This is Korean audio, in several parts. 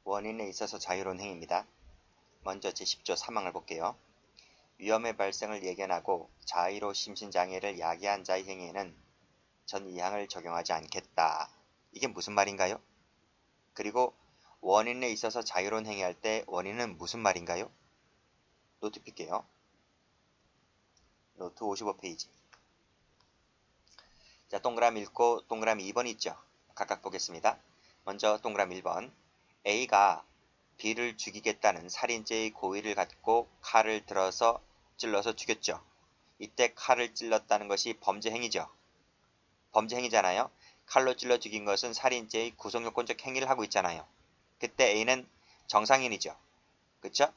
원인에 있어서 자유로운 행위입니다. 먼저 제10조 사망을 볼게요. 위험의 발생을 예견하고 자의로 심신장애를 야기한 자의 행위에는 전 이항을 적용하지 않겠다. 이게 무슨 말인가요? 그리고 원인에 있어서 자유로운 행위할 때 원인은 무슨 말인가요? 노트 필게요. 노트 55페이지. 자, 동그라미 읽고 동그라미 2번 있죠? 각각 보겠습니다. 먼저 동그라미 1번. A가 B를 죽이겠다는 살인죄의 고의를 갖고 칼을 들어서 찔러서 죽였죠. 이때 칼을 찔렀다는 것이 범죄 행위죠. 범죄 행위잖아요. 칼로 찔러 죽인 것은 살인죄의 구성요건적 행위를 하고 있잖아요. 그때 A는 정상인이죠. 그쵸?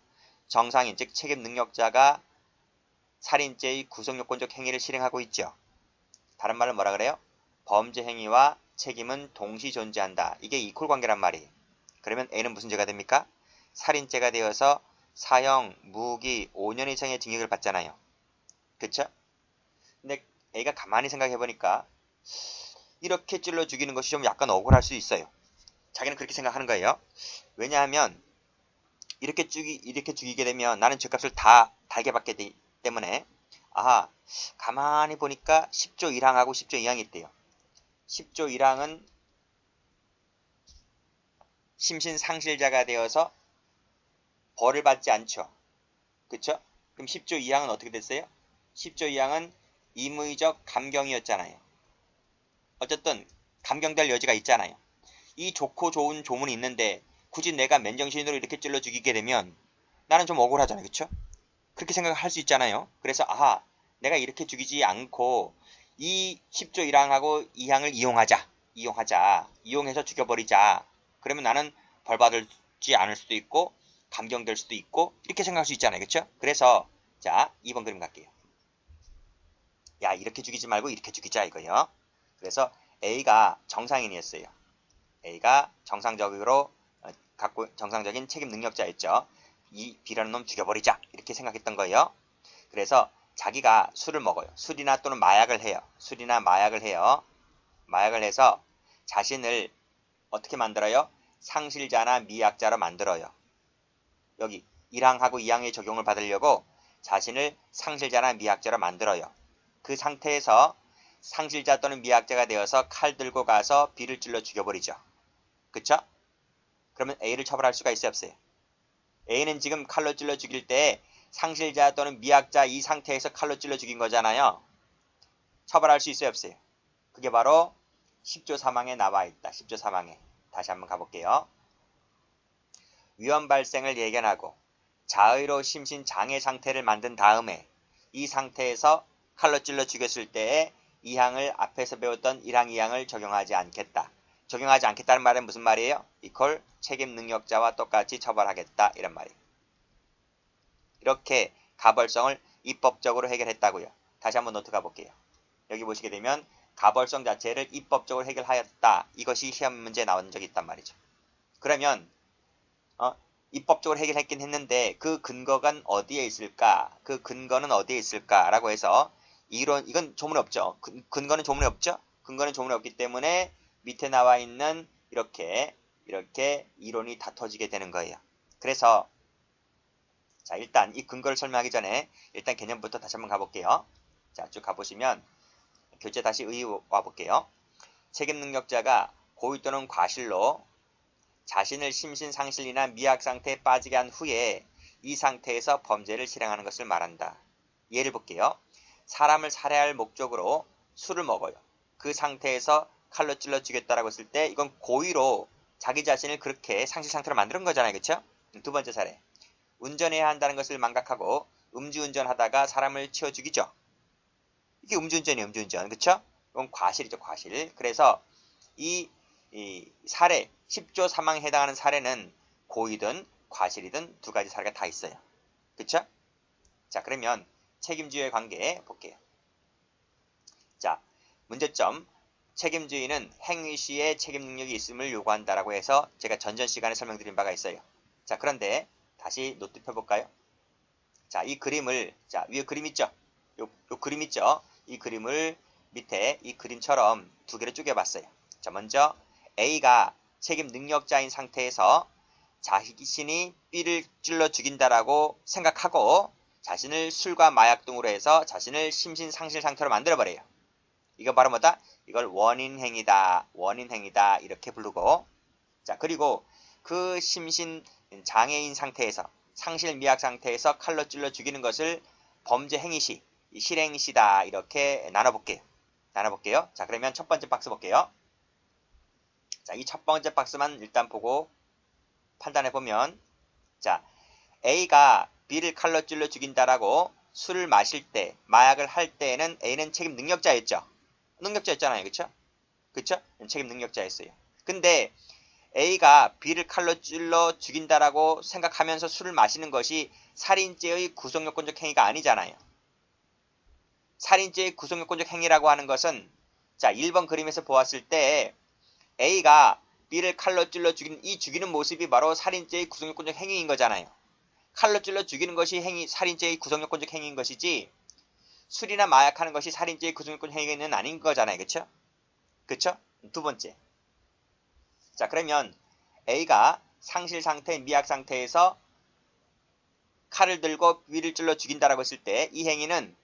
정상인, 즉 책임 능력자가 살인죄의 구성요건적 행위를 실행하고 있죠. 다른 말로 뭐라 그래요? 범죄 행위와 책임은 동시 존재한다. 이게 이퀄 관계란 말이에요. 그러면 A는 무슨 죄가 됩니까? 살인죄가 되어서 사형, 무기 5년 이상의 징역을 받잖아요. 그쵸? 근데 A가 가만히 생각해보니까 이렇게 찔러 죽이는 것이 좀 약간 억울할 수 있어요. 자기는 그렇게 생각하는 거예요. 왜냐하면 이렇게 죽이게 되면 나는 죄값을 다 달게 받게 되기 때문에 가만히 보니까 10조 1항하고 10조 2항이 있대요. 10조 1항은 심신상실자가 되어서 벌을 받지 않죠. 그쵸? 그럼 10조 2항은 어떻게 됐어요? 10조 2항은 임의적 감경이었잖아요. 어쨌든 감경될 여지가 있잖아요. 이 좋고 좋은 조문이 있는데 굳이 내가 맨정신으로 이렇게 찔러 죽이게 되면 나는 좀 억울하잖아요. 그쵸? 그렇게 생각할 수 있잖아요. 그래서 내가 이렇게 죽이지 않고 이 10조 1항하고 2항을 이용해서 죽여버리자. 그러면 나는 벌받지 않을 수도 있고 감경될 수도 있고 이렇게 생각할 수 있잖아요. 그쵸? 그래서 자 2번 그림 갈게요. 야 이렇게 죽이지 말고 이렇게 죽이자 이거요. 그래서 A가 정상인이었어요. A가 정상적으로 정상적인 책임 능력자였죠. 이 B라는 놈 죽여버리자 이렇게 생각했던 거예요. 그래서 자기가 술을 먹어요. 술이나 또는 마약을 해요. 술이나 마약을 해요. 마약을 해서 자신을 어떻게 만들어요? 상실자나 미약자로 만들어요. 여기 1항하고 2항의 적용을 받으려고 자신을 상실자나 미약자로 만들어요. 그 상태에서 상실자 또는 미약자가 되어서 칼 들고 가서 B를 찔러 죽여버리죠. 그쵸? 그러면 A를 처벌할 수가 있어요, 없어요? A는 지금 칼로 찔러 죽일 때 상실자 또는 미약자 이 상태에서 칼로 찔러 죽인 거잖아요. 처벌할 수 있어요, 없어요? 그게 바로 10조 사망에 나와 있다. 10조 사망에. 다시 한번 가볼게요. 위험 발생을 예견하고 자의로 심신 장애 상태를 만든 다음에 이 상태에서 칼로 찔러 죽였을 때에 2항을 앞에서 배웠던 1항, 2항을 적용하지 않겠다. 적용하지 않겠다는 말은 무슨 말이에요? 이퀄 책임 능력자와 똑같이 처벌하겠다 이런 말이에요. 이렇게 가벌성을 입법적으로 해결했다고요. 다시 한번 노트 가볼게요. 여기 보시게 되면 가벌성 자체를 입법적으로 해결하였다. 이것이 시험 문제에 나온 적이 있단 말이죠. 그러면 입법적으로 해결했긴 했는데 그 근거가 어디에 있을까? 그 근거는 어디에 있을까라고 해서 이건 조문에 없죠. 근거는 조문에 없죠. 근거는 조문에 없기 때문에 밑에 나와 있는 이렇게 이론이 다 터지게 되는 거예요. 그래서 자 일단 이 근거를 설명하기 전에 일단 개념부터 다시 한번 가볼게요. 자 쭉 가보시면 교재 다시 와볼게요. 책임 능력자가 고의 또는 과실로 자신을 심신상실이나 미약 상태에 빠지게 한 후에 이 상태에서 범죄를 실행하는 것을 말한다. 예를 볼게요. 사람을 살해할 목적으로 술을 먹어요. 그 상태에서 칼로 찔러 죽였다라고 했을 때 이건 고의로 자기 자신을 그렇게 상실 상태로 만드는 거잖아요. 그렇죠? 두 번째 사례. 운전해야 한다는 것을 망각하고 음주운전하다가 사람을 치워 죽이죠. 이게 음주운전이에요. 음주운전. 그렇죠? 이건 과실이죠. 과실. 그래서 이 사례 10조 사망에 해당하는 사례는 고의든 과실이든 두 가지 사례가 다 있어요. 그쵸? 자 그러면 책임주의 관계 볼게요. 자 문제점 책임주의는 행위 시에 책임 능력이 있음을 요구한다라고 해서 제가 전전 시간에 설명드린 바가 있어요. 자 그런데 다시 노트 펴볼까요? 자 이 그림을 자 위에 그림 있죠? 요 그림 있죠? 이 그림을 밑에 이 그림처럼 두 개를 쪼개봤어요. 자 먼저 A가 책임 능력자인 상태에서 자신이 B를 찔러 죽인다라고 생각하고 자신을 술과 마약 등으로 해서 자신을 심신상실 상태로 만들어버려요. 이거 바로 뭐다? 이걸 원인행위다. 원인행위다. 이렇게 부르고, 자, 그리고 그 심신 장애인 상태에서, 상실 미약 상태에서 칼로 찔러 죽이는 것을 범죄 행위시, 실행시다. 이렇게 나눠볼게요. 자, 그러면 첫 번째 박스 볼게요. 자, 이 첫 번째 박스만 일단 보고 판단해보면, 자, A가 B를 칼로 찔러 죽인다라고 술을 마실 때, 마약을 할 때에는 A는 책임 능력자였죠. 능력자였잖아요. 그쵸? 책임 능력자였어요. 근데 A가 B를 칼로 찔러 죽인다라고 생각하면서 술을 마시는 것이 살인죄의 구속요건적 행위가 아니잖아요. 살인죄의 구속요건적 행위라고 하는 것은, 자, 1번 그림에서 보았을 때 A가 B를 칼로 찔러 죽이는 모습이 바로 살인죄의 구속요건적 행위인 거잖아요. 칼로 찔러 죽이는 것이 살인죄의 구속요건적 행위인 것이지, 술이나 마약하는 것이 살인죄의 구속요건적 행위는 아닌 거잖아요. 그쵸? 두 번째. 자, 그러면 A가 상실 상태, 미약 상태에서 칼을 들고 B를 찔러 죽인다라고 했을 때 이 행위는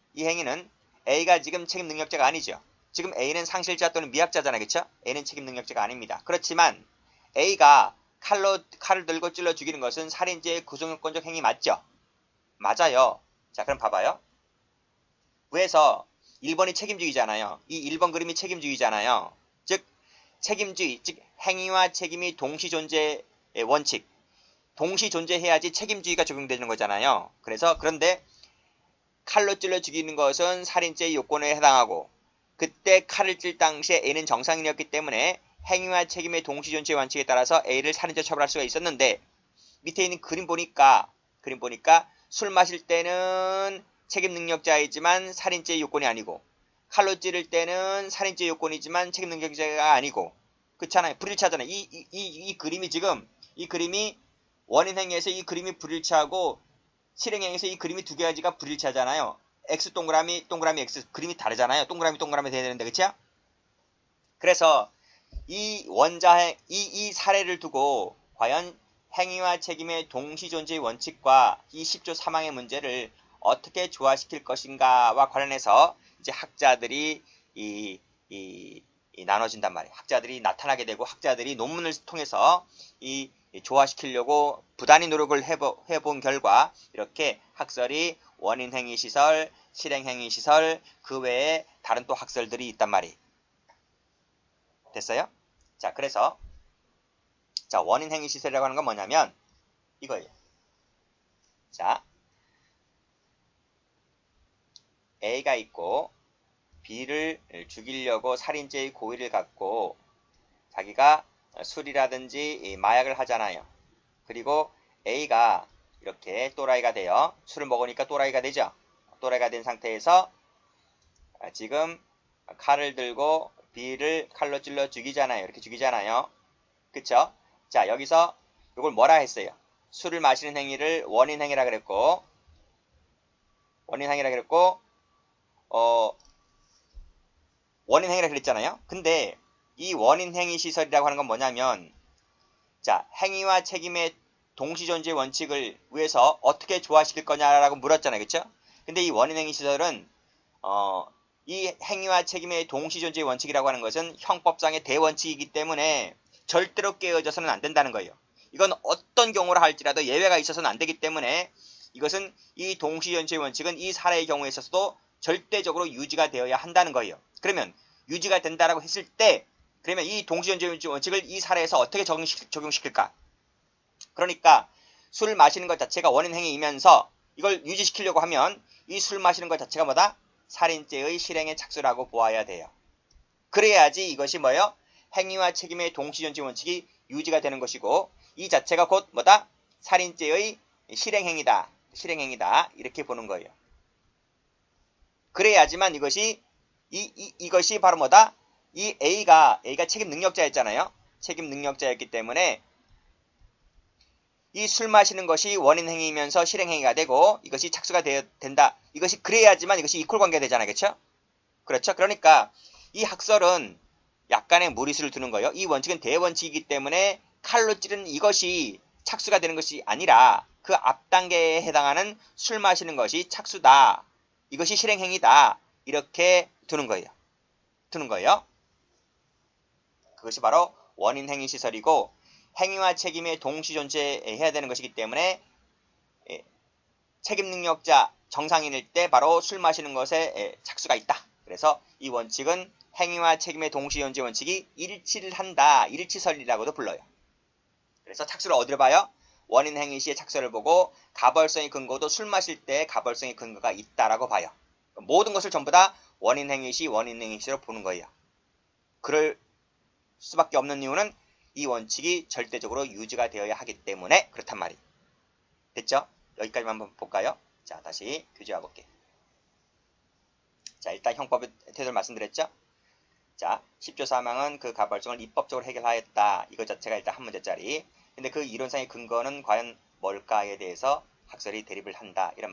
A가 지금 책임 능력자가 아니죠. 지금 A는 상실자 또는 미약자잖아요. 그쵸? A는 책임 능력자가 아닙니다. 그렇지만 A가 칼을 들고 찔러 죽이는 것은 살인죄의 구속요건적 행위 맞죠? 맞아요. 자, 그럼 봐봐요. 위에서 1번이 책임주의잖아요. 이 1번 그림이 책임주의잖아요. 즉 책임주의, 즉 행위와 책임이 동시 존재의 원칙, 동시 존재해야지 책임주의가 적용되는 거잖아요. 그런데 칼로 찔러 죽이는 것은 살인죄의 요건에 해당하고, 그때 칼을 찔 당시에 A는 정상인이었기 때문에 행위와 책임의 동시 존재 원칙에 따라서 A를 살인죄 처벌할 수가 있었는데, 밑에 있는 그림 보니까 술 마실 때는 책임 능력자이지만 살인죄의 요건이 아니고, 칼로 찌를 때는 살인죄 요건이지만 책임 능력자가 아니고, 그렇잖아요. 불일치하잖아요. 이 그림이 원인 행위에서 이 그림이 불일치하고, 실행 행위에서 이 그림이 두 가지가 불일치하잖아요. X 동그라미 X 그림이 다르잖아요. 동그라미 돼야 되는데, 그쵸? 그래서 이 사례를 두고 과연 행위와 책임의 동시 존재의 원칙과 이 10조 사망의 문제를 어떻게 조화시킬 것인가와 관련해서 이제 학자들이 나눠진단 말이에요. 학자들이 나타나게 되고, 학자들이 논문을 통해서 조화시키려고 부단히 노력을 해본 결과 이렇게 학설이 원인행위시설, 실행행위시설, 그 외에 다른 또 학설들이 있단 말이에요. 됐어요? 자, 그래서 원인행위시설이라고 하는 건 뭐냐면 이거예요. 자, A가 있고 B를 죽이려고 살인죄의 고의를 갖고 자기가 술이라든지 마약을 하잖아요. 그리고 A가 이렇게 또라이가 돼요. 술을 먹으니까 또라이가 되죠. 또라이가 된 상태에서 지금 칼을 들고 B를 칼로 찔러 죽이잖아요. 이렇게 죽이잖아요. 그쵸? 자, 여기서 이걸 뭐라 했어요? 술을 마시는 행위를 원인행위라 그랬고, 원인행위라 그랬잖아요. 근데 이 원인행위 시설이라고 하는 건 뭐냐면, 자, 행위와 책임의 동시존재 원칙을 위해서 어떻게 조화시킬 거냐라고 물었잖아요. 그쵸? 근데 이 원인행위 시설은 이 행위와 책임의 동시존재 원칙이라고 하는 것은 형법상의 대원칙이기 때문에 절대로 깨어져서는 안 된다는 거예요. 이건 어떤 경우라 할지라도 예외가 있어서는 안 되기 때문에 이것은 이 동시존재 원칙은 이 사례의 경우에 있어서도 절대적으로 유지가 되어야 한다는 거예요. 그러면 유지가 된다라고 했을 때, 그러면 이 동시존재 원칙을 이 사례에서 어떻게 적용시킬까? 그러니까 술을 마시는 것 자체가 원인행위이면서 이걸 유지시키려고 하면 이 술 마시는 것 자체가 뭐다? 살인죄의 실행에 착수라고 보아야 돼요. 그래야지 이것이 뭐예요? 행위와 책임의 동시존재 원칙이 유지가 되는 것이고, 이 자체가 곧 뭐다? 살인죄의 실행행위다. 이렇게 보는 거예요. 그래야지만 이것이 바로 뭐다? 이 A가 책임 능력자였잖아요. 책임 능력자였기 때문에 이 술 마시는 것이 원인 행위이면서 실행 행위가 되고, 이것이 착수가 된다. 이것이 그래야지만 이것이 이퀄 관계가 되잖아요. 그렇죠? 그러니까 이 학설은 약간의 무리수를 두는 거예요. 이 원칙은 대원칙이기 때문에 칼로 찌르는 이것이 착수가 되는 것이 아니라 그 앞 단계에 해당하는 술 마시는 것이 착수다. 이것이 실행행위다. 이렇게 두는 거예요. 그것이 바로 원인행위시설이고 행위와 책임의 동시 존재해야 되는 것이기 때문에 책임능력자 정상인일 때 바로 술 마시는 것에 착수가 있다. 그래서 이 원칙은 행위와 책임의 동시 존재 원칙이 일치를 한다. 일치설이라고도 불러요. 그래서 착수를 어디로 봐요? 원인 행위 시의 착수를 보고 가벌성의 근거도 술 마실 때 가벌성의 근거가 있다라고 봐요. 모든 것을 전부 다 원인 행위 시 원인 행위 시로 보는 거예요. 그럴 수밖에 없는 이유는 이 원칙이 절대적으로 유지가 되어야 하기 때문에 그렇단 말이에요. 됐죠? 여기까지만 한번 볼까요? 자, 다시 교재와 볼게요. 자, 일단 형법의 태도를 말씀드렸죠? 자, 10조 사망은 그 가벌성을 입법적으로 해결하였다. 이것 자체가 일단 한 문제짜리. 근데 그 이론상의 근거는 과연 뭘까에 대해서 학설이 대립을 한다. 이런